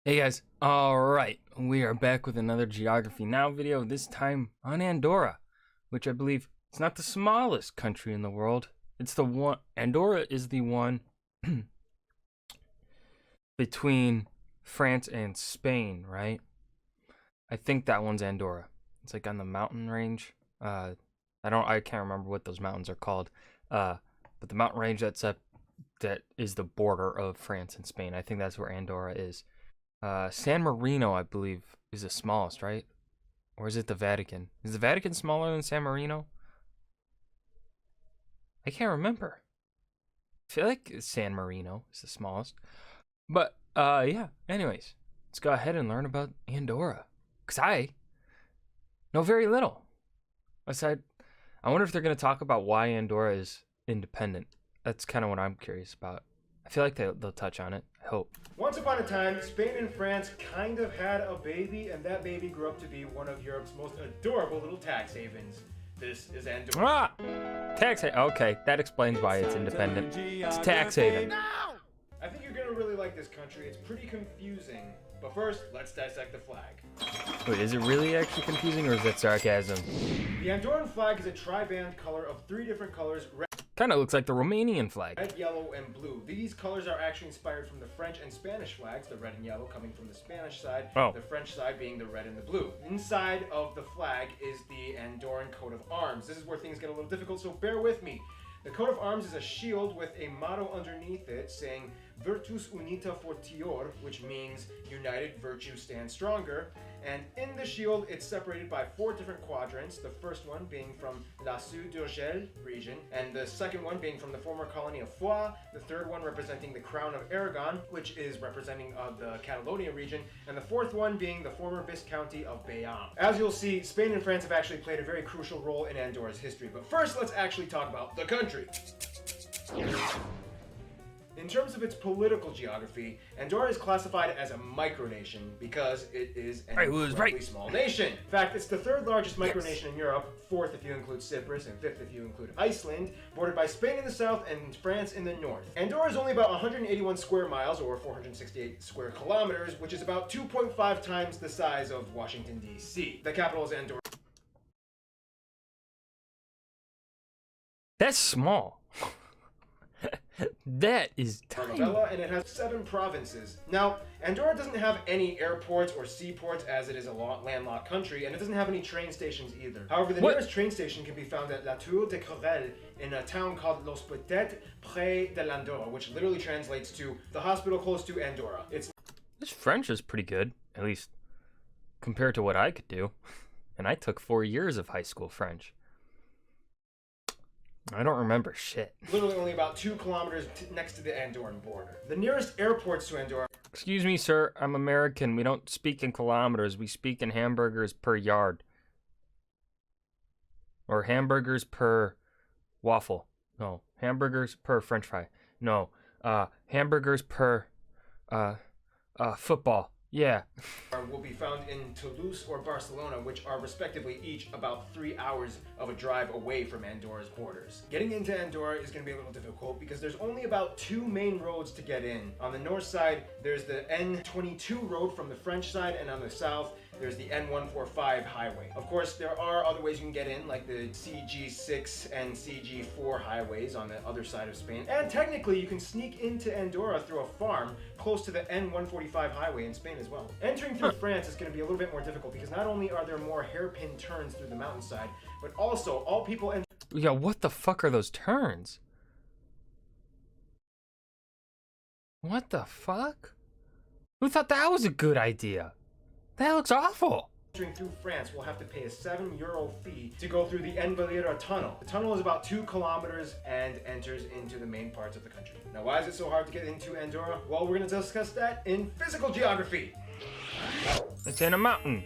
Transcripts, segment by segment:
Hey guys, alright, we are back with another Geography Now video, this time on Andorra, which I believe is not the smallest country in the world. It's the one, Andorra is the one between France and Spain, right? I think that one's Andorra. It's like on the mountain range. I can't remember what those mountains are called. But the mountain range that is the border of France and Spain. I think that's where Andorra is. San Marino, I believe, is the smallest, right? Or is it the Vatican? Is the Vatican smaller than San Marino? I can't remember. I feel like San Marino is the smallest. But, yeah. Anyways, let's go ahead and learn about Andorra. Because I know very little. I wonder if they're going to talk about why Andorra is independent. That's kind of what I'm curious about. I feel like they'll touch on it. I hope. Once upon a time, Spain and France kind of had a baby, and that baby grew up to be one of Europe's most adorable little tax havens. This is Andorra. Tax haven. Okay, that explains why it's independent. It's a tax haven. I think you're gonna really like this country. It's pretty confusing. But first, let's dissect the flag. Wait, is it really actually confusing, or is that sarcasm? The Andorran flag is a tri-band color of 3 different colors. Kind of looks like the Romanian flag. Red, yellow, and blue. These colors are actually inspired from the French and Spanish flags, the red and yellow coming from the Spanish side, the French side being the red and the blue. Inside of the flag is the Andorran coat of arms. This is where things get a little difficult, so bear with me. The coat of arms is a shield with a motto underneath it saying Virtus Unita Fortior, which means united virtue stands stronger. And in the shield, it's separated by 4 different quadrants, the first one being from La Sud d'Urgell region, and the second one being from the former colony of Foix, the third one representing the Crown of Aragon, which is representing the Catalonia region, and the fourth one being the former Viscounty of Bayonne. As you'll see, Spain and France have actually played a very crucial role in Andorra's history, but first let's actually talk about the country. In terms of its political geography, Andorra is classified as a micronation because it is an incredibly small nation. In fact, it's the 3rd largest micronation in Europe, 4th if you include Cyprus, and 5th if you include Iceland, bordered by Spain in the south and France in the north. Andorra is only about 181 square miles, or 468 square kilometers, which is about 2.5 times the size of Washington, D.C. The capital is Andorra. That's small. That is tiny. And it has 7 provinces. Now, Andorra doesn't have any airports or seaports as it is a landlocked country, and it doesn't have any train stations either. However, the nearest train station can be found at La Tour de Querelle in a town called Los Petits Près de l'Andorra, which literally translates to the hospital close to Andorra. This French is pretty good, at least compared to what I could do. And I took 4 years of high school French. I don't remember shit. Literally only about 2 kilometers next to the Andorran border. The nearest airports to Andorra... Excuse me, sir. I'm American. We don't speak in kilometers. We speak in hamburgers per yard. Or hamburgers per waffle. No. Hamburgers per french fry. No. Hamburgers per... football. Yeah. Will be found in Toulouse or Barcelona, which are respectively each about 3 hours of a drive away from Andorra's borders. Getting into Andorra is going to be a little difficult because there's only about 2 main roads to get in. On the north side, there's the N22 road from the French side, and on the south, there's the N145 highway. Of course, there are other ways you can get in, like the CG6 and CG4 highways on the other side of Spain. And technically, you can sneak into Andorra through a farm close to the N145 highway in Spain as well. Entering through France is going to be a little bit more difficult because not only are there more hairpin turns through the mountainside, but also all people enter... Yeah, what the fuck are those turns? What the fuck? Who thought that was a good idea? That looks awful. Entering through France, we'll have to pay a €7 fee to go through the Envalira tunnel. The tunnel is about 2 kilometers and enters into the main parts of the country. Now, why is it so hard to get into Andorra? Well, we're going to discuss that in physical geography. It's in a mountain.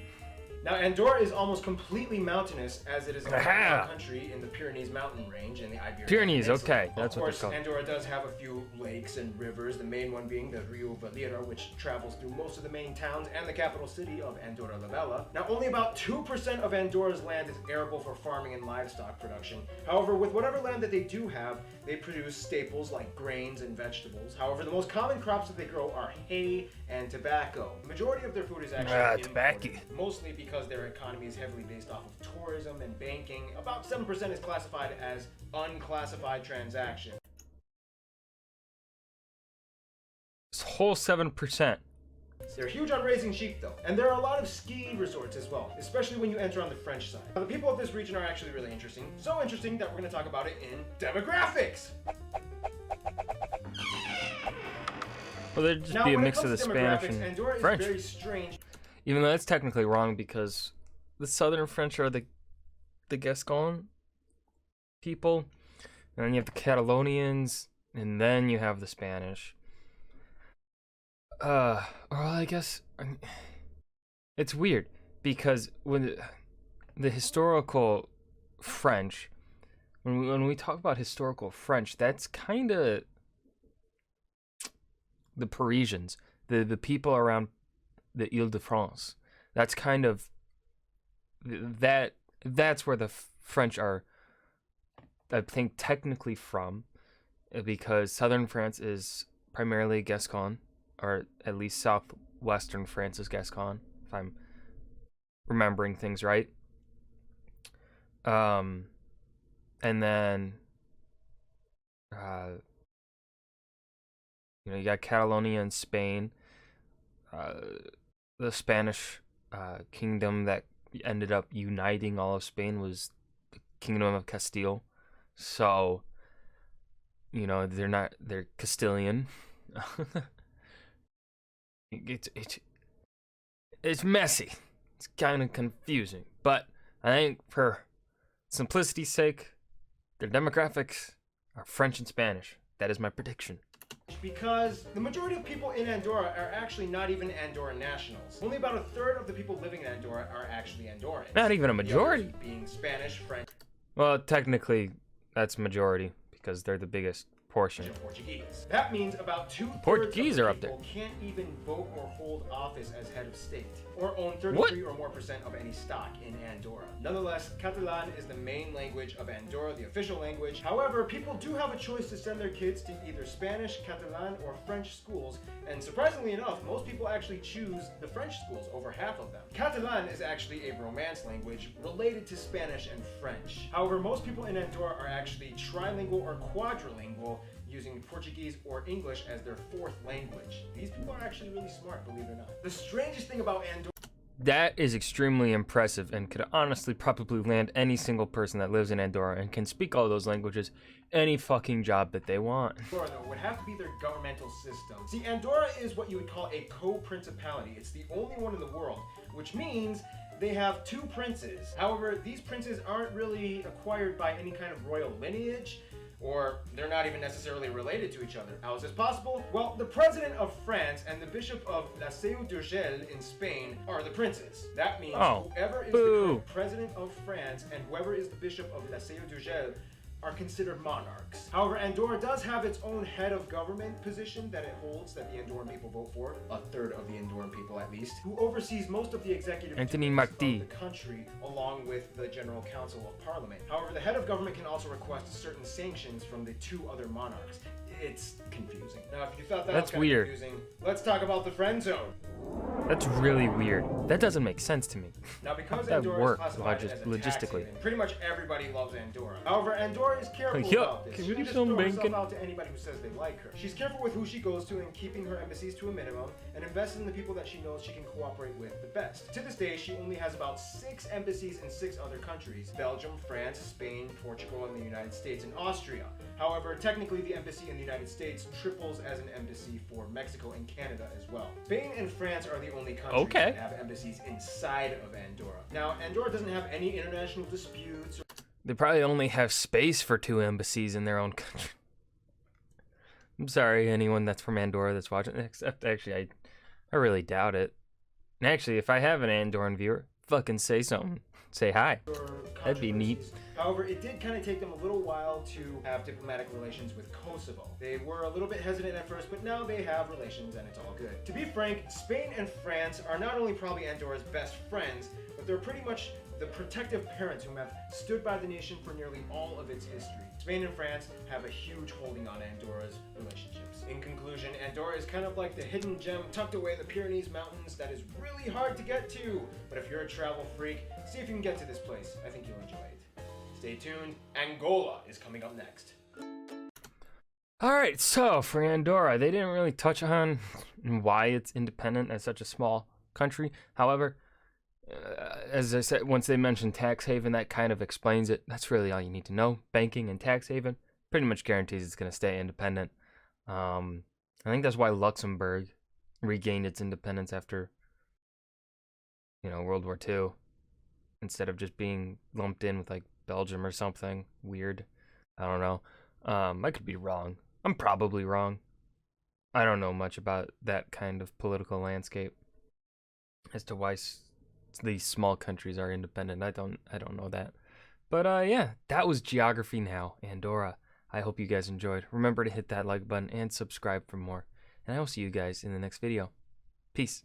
Now, Andorra is almost completely mountainous, as it is a country in the Pyrenees mountain range in the Iberian Pyrenees, Peninsula. okay, that's what Of they're course, called. Andorra does have a few lakes and rivers, the main one being the Rio Valira, which travels through most of the main towns and the capital city of Andorra la Vella. Now, only about 2% of Andorra's land is arable for farming and livestock production. However, with whatever land that they do have, they produce staples like grains and vegetables. However, the most common crops that they grow are hay and tobacco. The majority of their food is actually imported, mostly because their economy is heavily based off of tourism and banking. About 7% is classified as unclassified transactions. This whole 7%. They're huge on raising sheep though, and there are a lot of ski resorts as well, especially when you enter on the French side. Now, the people of this region are actually really interesting, so interesting that we're going to talk about it in demographics. Well, there'd just be a mix of the Spanish and Andorra French. Is very strange. Even though that's technically wrong because the Southern French are the Gascon people, and then you have the Catalonians, and then you have the Spanish. Well, I guess it's weird because when the historical French, when we talk about historical French, that's kind of the Parisians, the people around the Ile-de-France. That's kind of that's where the French are, I think, technically from, because southern France is primarily Gascon, or at least southwestern France is Gascon, if I'm remembering things right. And then you got Catalonia and Spain. The Spanish kingdom that ended up uniting all of Spain was the Kingdom of Castile. So, they're Castilian. It's messy. It's kind of confusing. But I think for simplicity's sake, their demographics are French and Spanish. That is my prediction. Because the majority of people in Andorra are actually not even Andorran nationals. Only about a third of the people living in Andorra are actually Andorrans. Not even a majority. Being Spanish, French. Well, technically, that's majority because they're the biggest portion. Portuguese. That means about 2/3 Portuguese of are the up there. people can't even vote or hold office as head of state, or own 33 or more % of any stock in Andorra. Nonetheless, Catalan is the main language of Andorra, the official language. However, people do have a choice to send their kids to either Spanish, Catalan, or French schools, and surprisingly enough, most people actually choose the French schools, over half of them. Catalan is actually a Romance language related to Spanish and French. However, most people in Andorra are actually trilingual or quadrilingual, using Portuguese or English as their fourth language. These people are actually really smart, believe it or not. The strangest thing about Andorra... That is extremely impressive and could honestly probably land any single person that lives in Andorra and can speak all those languages any fucking job that they want. Andorra, though, would have to be their governmental system. See, Andorra is what you would call a co-principality. It's the only one in the world, which means they have 2 princes. However, these princes aren't really acquired by any kind of royal lineage, or they're not even necessarily related to each other. How is this possible? Well, the president of France and the bishop of La Seu d'Urgell in Spain are the princes. That means whoever is the current president of France and whoever is the bishop of La Seu d'Urgell are considered monarchs. However, Andorra does have its own head of government position that it holds, that the Andorran people vote for, a third of the Andorran people at least, who oversees most of the executive duties of the country, along with the General Council of Parliament. However, the head of government can also request certain sanctions from the 2 other monarchs. It's confusing. Now, if you thought that was kind of confusing, let's talk about the friend zone. That's really weird. That doesn't make sense to me. Now, because Andorra is classified as a logistically, pretty much everybody loves Andorra. However, Andorra is careful about this. She just throws herself out to anybody who says they like her. She's careful with who she goes to and keeping her embassies to a minimum, and invests in the people that she knows she can cooperate with the best. To this day, she only has about 6 embassies in 6 other countries: Belgium, France, Spain, Portugal, and the United States, and Austria. However, technically the embassy in the United States triples as an embassy for Mexico and Canada as well. Spain and France are the only countries that have embassies inside of Andorra. Now, Andorra doesn't have any international disputes. They probably only have space for 2 embassies in their own country. I'm sorry, anyone that's from Andorra that's watching, except actually, I really doubt it. And actually, if I have an Andorran viewer, fucking say something. Say hi. That'd be neat. However, it did kind of take them a little while to have diplomatic relations with Kosovo. They were a little bit hesitant at first, but now they have relations and it's all good. To be frank, Spain and France are not only probably Andorra's best friends, but they're pretty much the protective parents who have stood by the nation for nearly all of its history. Spain and France have a huge holding on Andorra's relationships. In conclusion, Andorra is kind of like the hidden gem tucked away in the Pyrenees Mountains that is really hard to get to. But if you're a travel freak, see if you can get to this place. I think you'll enjoy it. Stay tuned, Angola is coming up next. Alright, so for Andorra, they didn't really touch on why it's independent as such a small country. However, as I said, once they mentioned tax haven, that kind of explains it. That's really all you need to know. Banking and tax haven pretty much guarantees it's going to stay independent. I think that's why Luxembourg regained its independence after, World War II, instead of just being lumped in with like Belgium or something weird. I don't know. I could be wrong. I'm probably wrong. I don't know much about that kind of political landscape as to why these small countries are independent. I don't know that. But yeah, that was Geography Now, Andorra. I hope you guys enjoyed. Remember to hit that like button and subscribe for more. And I will see you guys in the next video. Peace.